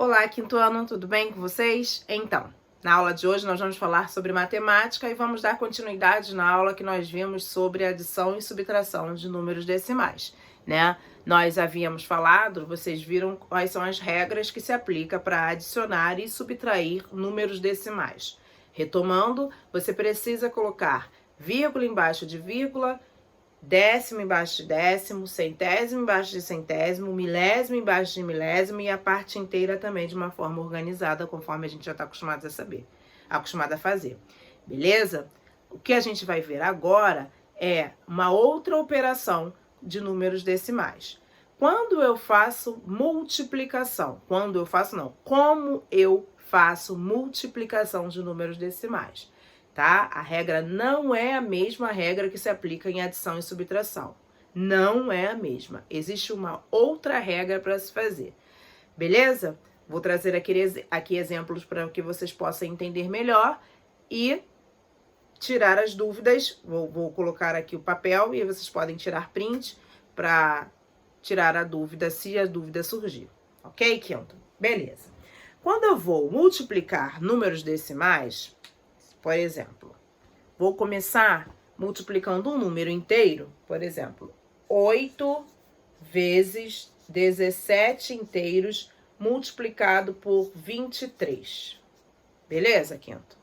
Olá, quinto ano, tudo bem com vocês? Então, na aula de hoje nós vamos falar sobre matemática e vamos dar continuidade na aula que nós vimos sobre adição e subtração de números decimais, né? Nós havíamos falado, vocês viram quais são as regras que se aplicam para adicionar e subtrair números decimais. Retomando, você precisa colocar vírgula embaixo de vírgula, décimo embaixo de décimo, centésimo embaixo de centésimo, milésimo embaixo de milésimo e a parte inteira também de uma forma organizada, conforme a gente já está acostumado a saber, acostumado a fazer. Beleza? O que a gente vai ver agora é uma outra operação de números decimais. Quando eu faço multiplicação, como eu faço multiplicação de números decimais. Tá? A regra não é a mesma regra que se aplica em adição e subtração. Não é a mesma. Existe uma outra regra para se fazer. Beleza? Vou trazer aqui exemplos para que vocês possam entender melhor e tirar as dúvidas. Vou colocar aqui o papel e vocês podem tirar print para tirar a dúvida, se a dúvida surgir. Ok, Quinto? Beleza. Quando eu vou multiplicar números decimais, por exemplo, vou começar multiplicando um número inteiro, por exemplo, 8 vezes 17 inteiros multiplicado por 23. Beleza, Quinto?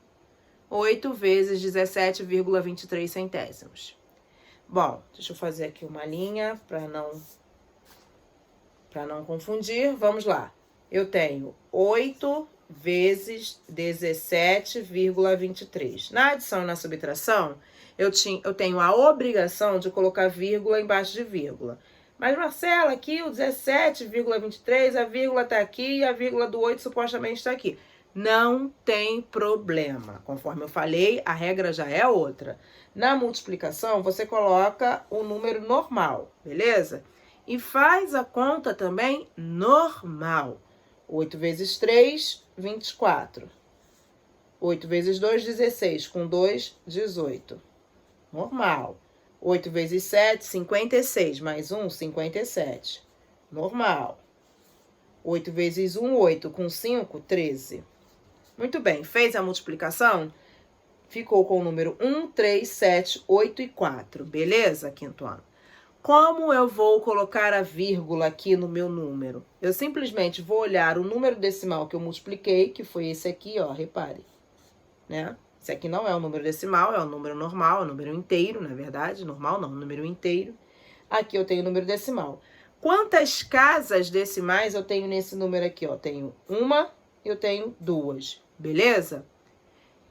8 vezes 17,23 centésimos. Bom, deixa eu fazer aqui uma linha para não confundir. Vamos lá. Eu tenho 8 vezes 17,23. Na adição e na subtração, eu tenho a obrigação de colocar vírgula embaixo de vírgula. Mas, Marcela, aqui o 17,23, a vírgula está aqui e a vírgula do 8 supostamente está aqui. Não tem problema. Conforme eu falei, a regra já é outra. Na multiplicação, você coloca o número normal, beleza? E faz a conta também normal. 8 vezes 3, 24. 8 vezes 2, 16. Com 2, 18. Normal. 8 vezes 7, 56. Mais 1, 57. Normal. 8 vezes 1, 8. Com 5, 13. Muito bem. Fez a multiplicação? Ficou com o número 1, 3, 7, 8 e 4. Beleza, quinto ano? Como eu vou colocar a vírgula aqui no meu número? Eu simplesmente vou olhar o número decimal que eu multipliquei, que foi esse aqui, ó, repare, né? Esse aqui não é um número decimal, é um número normal, é um número inteiro, na verdade. Normal não, um número inteiro. Aqui eu tenho o número decimal. Quantas casas decimais eu tenho nesse número aqui, ó? Tenho uma, eu tenho duas, beleza?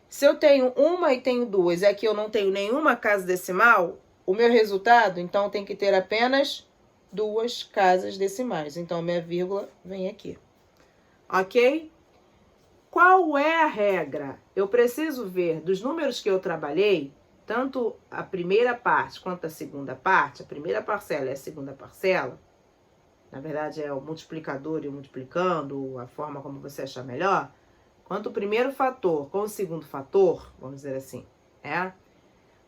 Se eu tenho uma e tenho duas, e aqui eu não tenho nenhuma casa decimal, o meu resultado, então, tem que ter apenas duas casas decimais. Então, minha vírgula vem aqui. Ok? Qual é a regra? Eu preciso ver dos números que eu trabalhei, tanto a primeira parte quanto a segunda parte, a primeira parcela e a segunda parcela, na verdade é o multiplicador e o multiplicando, a forma como você achar melhor, quanto o primeiro fator com o segundo fator, vamos dizer assim,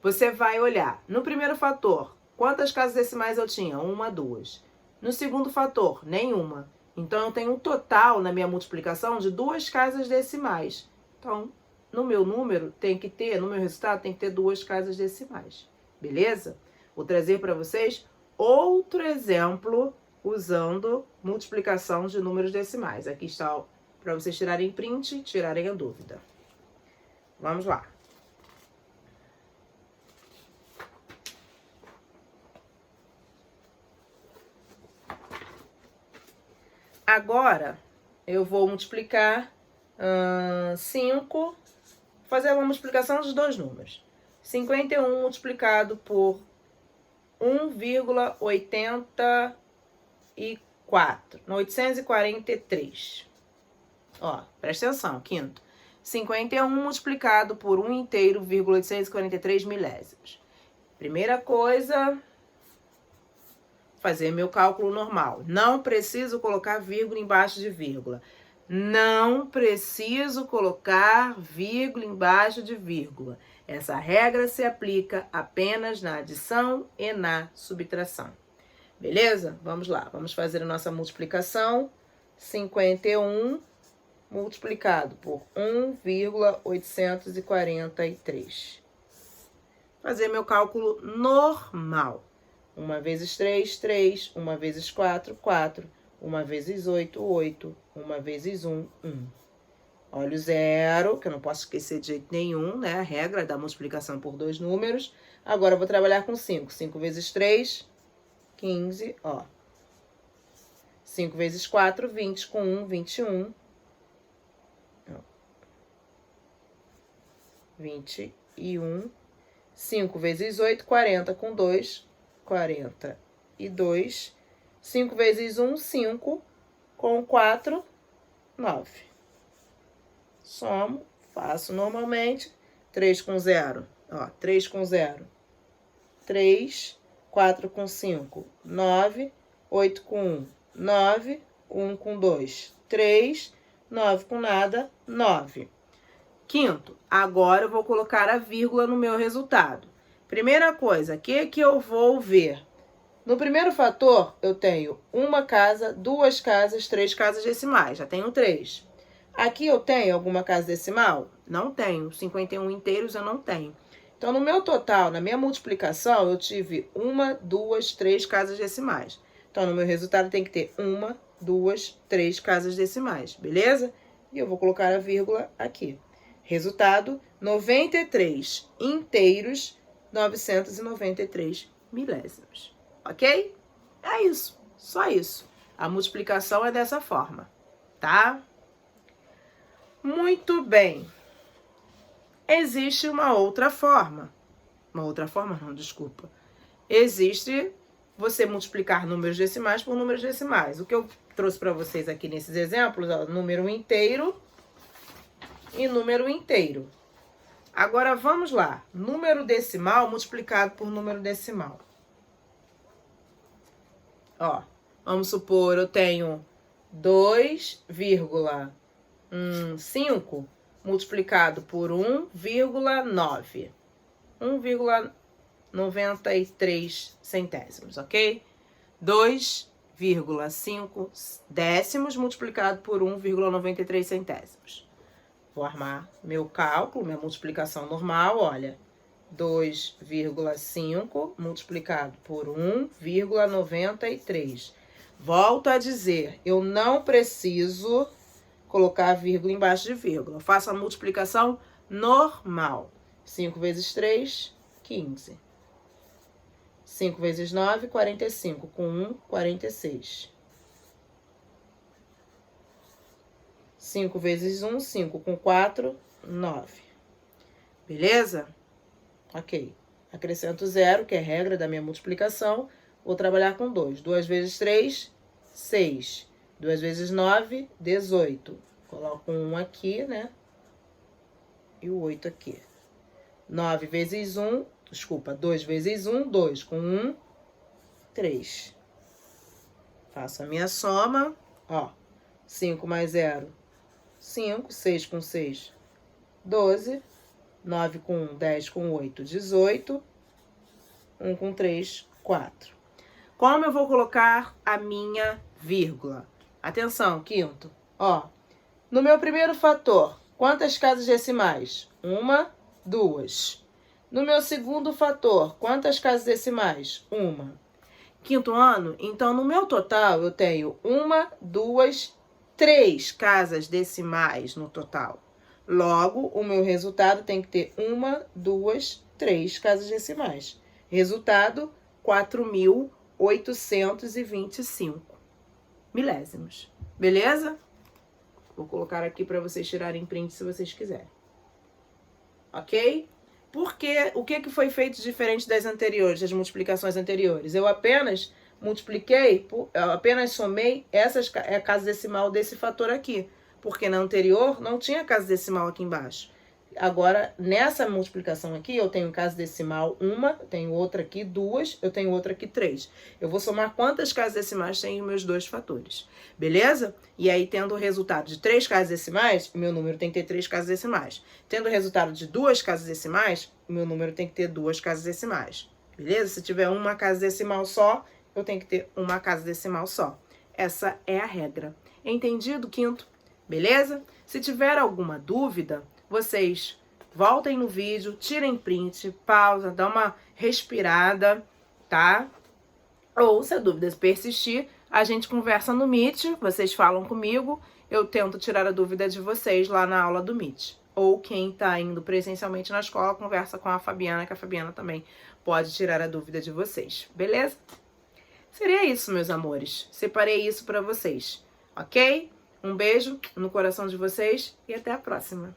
você vai olhar, no primeiro fator, quantas casas decimais eu tinha? 1, 2. No segundo fator, nenhuma. Então, eu tenho um total na minha multiplicação de 2 casas decimais. Então, no meu número, no meu resultado, tem que ter 2 casas decimais. Beleza? Vou trazer para vocês outro exemplo usando multiplicação de números decimais. Aqui está para vocês tirarem print e tirarem a dúvida. Vamos lá. Agora, eu vou multiplicar 5, fazer uma multiplicação dos dois números. 51 multiplicado por 843. Ó, presta atenção, quinto. 51 multiplicado por 1 inteiro, 843 milésimos. Primeira coisa, fazer meu cálculo normal. Não preciso colocar vírgula embaixo de vírgula. Não preciso colocar vírgula embaixo de vírgula. Essa regra se aplica apenas na adição e na subtração. Beleza? Vamos lá. Vamos fazer a nossa multiplicação. 51 multiplicado por 1,843. Fazer meu cálculo normal. 1 vezes 3, 3. 1 vezes 4, 4. 1 vezes 8, 8. 1 vezes 1, 1. Olha o zero, que eu não posso esquecer de jeito nenhum, né? A regra da multiplicação por dois números. Agora eu vou trabalhar com 5. 5 vezes 3, 15, ó. 5 vezes 4, 20. Com 1, 21. 21. 5 vezes 8, 40. Com 2, 42. 5 vezes 1, 5. Com 4, 9. Somo, faço normalmente. 3 com 0. Ó, 3 com 0. 3. 4 com 5. 9. 8 com 1. 9. 1 com 2. 3. 9 com nada. 9. Quinto, agora eu vou colocar a vírgula no meu resultado. Primeira coisa, o que eu vou ver? No primeiro fator, eu tenho uma casa, duas casas, 3 casas decimais. Já tenho 3. Aqui eu tenho alguma casa decimal? Não tenho. 51 inteiros eu não tenho. Então, no meu total, na minha multiplicação, eu tive 1, 2, 3 casas decimais. Então, no meu resultado tem que ter 1, 2, 3 casas decimais, beleza? E eu vou colocar a vírgula aqui. Resultado, 93 inteiros, 993 milésimos. Ok? É isso. Só isso. A multiplicação é dessa forma, tá? Muito bem. Existe uma outra forma. Uma outra forma não, desculpa. Existe você multiplicar números decimais por números decimais. O que eu trouxe para vocês aqui nesses exemplos, ó, número inteiro e número inteiro. Agora, vamos lá. Número decimal multiplicado por número decimal. Ó, vamos supor, eu tenho 2,5 multiplicado por 1,9. 1,93 centésimos, ok? 2,5 décimos multiplicado por 1,93 centésimos. Vou armar meu cálculo, minha multiplicação normal, olha. 2,5 multiplicado por 1,93. Volto a dizer, eu não preciso colocar vírgula embaixo de vírgula. Eu faço a multiplicação normal. 5 vezes 3, 15. 5 vezes 9, 45. Com 1, 46. 5 vezes 1, 5. Com 4, 9. Beleza? Ok. Acrescento 0, que é a regra da minha multiplicação. Vou trabalhar com 2. 2 vezes 3, 6. 2 vezes 9, 18. Coloco 1 aqui, né? E o 8 aqui. 9 vezes 1, desculpa, 2 vezes 1, 2. Com 1, 3. Faço a minha soma, ó. 5 mais 0, 5. 6 com 6, 12. 9 com 1, 10 com 8, 18. 1 com 3, 4. Como eu vou colocar a minha vírgula? Atenção, quinto. Ó, no meu primeiro fator, quantas casas decimais? 1, 2. No meu segundo fator, quantas casas decimais? 1. Quinto ano, então no meu total eu tenho 1, 2, 3 casas decimais no total. Logo, o meu resultado tem que ter 1, 2, 3 casas decimais. Resultado, 4.825 milésimos. Beleza? Vou colocar aqui para vocês tirarem print se vocês quiserem. Ok? Porque o que foi feito diferente das anteriores, das multiplicações anteriores? Eu apenas multipliquei, eu apenas somei essas casas decimal desse fator aqui. Porque na anterior não tinha casa decimal aqui embaixo. Agora, nessa multiplicação aqui, eu tenho casa decimal 1, eu tenho outra aqui 2, eu tenho outra aqui 3. Eu vou somar quantas casas decimais tem os meus dois fatores, beleza? E aí, tendo o resultado de 3 casas decimais, o meu número tem que ter 3 casas decimais. Tendo o resultado de 2 casas decimais, o meu número tem que ter 2 casas decimais, beleza? Se tiver uma casa decimal só, eu tenho que ter uma casa decimal só. Essa é a regra. Entendido, quinto? beleza? Se tiver alguma dúvida, vocês voltem no vídeo, tirem print, pausa, dá uma respirada, tá? Ou, se a dúvida persistir, a gente conversa no Meet, vocês falam comigo, eu tento tirar a dúvida de vocês lá na aula do Meet. Ou quem tá indo presencialmente na escola, conversa com a Fabiana, que a Fabiana também pode tirar a dúvida de vocês, beleza? Seria isso, meus amores. Separei isso pra vocês, ok? Um beijo no coração de vocês e até a próxima.